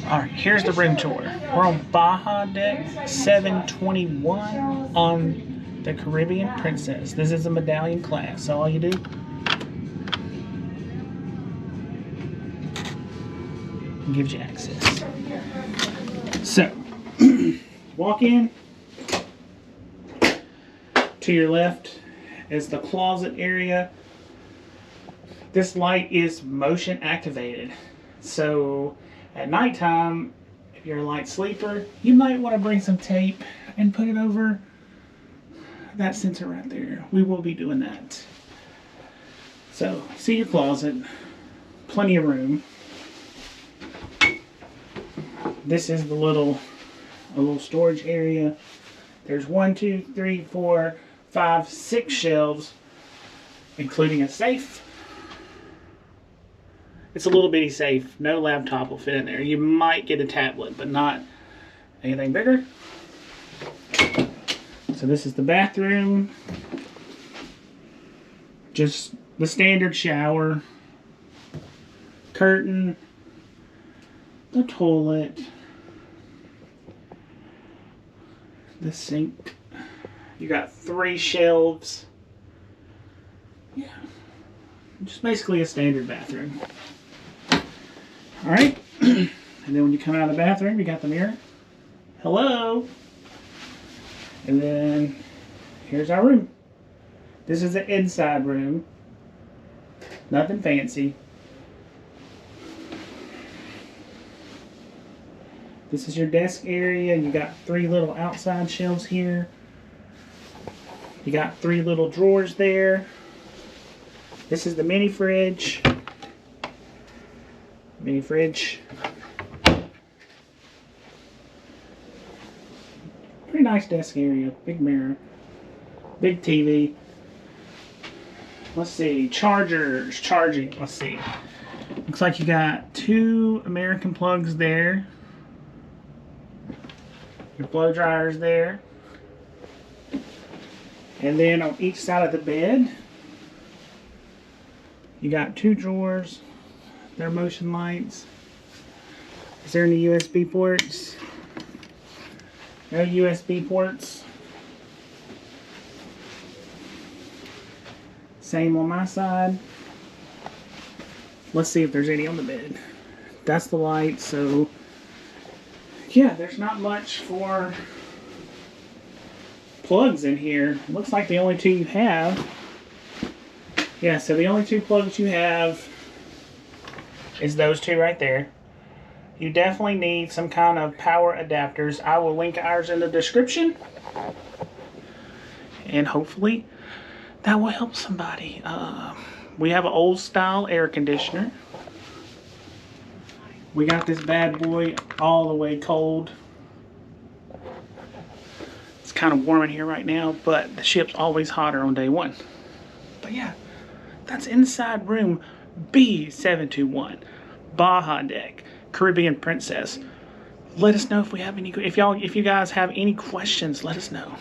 Alright, here's the room tour. We're on Baja Deck 721 on the Caribbean Princess. This is a medallion class, so all you do gives you access. So, walk in. To your left is the closet area. This light is motion activated. So at nighttime, if you're a light sleeper, you might want to bring some tape and put it over that sensor right there. We will be doing that. So see your closet, plenty of room. This is the little storage area. There's 1, 2, 3, 4, 5, 6 shelves, including a safe. It's a little bitty safe. No laptop will fit in there. You might get a tablet, but not anything bigger. So this is the bathroom. Just the standard shower, curtain, the toilet, the sink. You got 3 shelves. Yeah, just basically a standard bathroom. All right, and then when you come out of the bathroom, you got the mirror. Hello. And then here's our room. This is the inside room. Nothing fancy. This is your desk area. You got 3 little outside shelves here. You got 3 little drawers there. This is the mini fridge. Mini fridge. Pretty nice desk area. Big mirror. Big TV. Let's see. Chargers. Charging. Let's see. Looks like you got 2 American plugs there. Your blow dryers there. And then on each side of the bed, you got 2 drawers. They're motion lights. Is there any USB ports? No USB ports. Same on my side. Let's see if there's any on the bed. That's the light, so yeah, there's not much for plugs in here. It looks like the only 2 you have. Yeah, so the only 2 plugs you have is those 2 right there. You definitely need some kind of power adapters. I will link ours in the description. And hopefully that will help somebody. We have an old style air conditioner. We got this bad boy all the way cold. It's kind of warm in here right now, but the ship's always hotter on day 1. But yeah, that's inside room B721, Baja Deck, Caribbean Princess. Let us know if we have any. If you guys have any questions, let us know.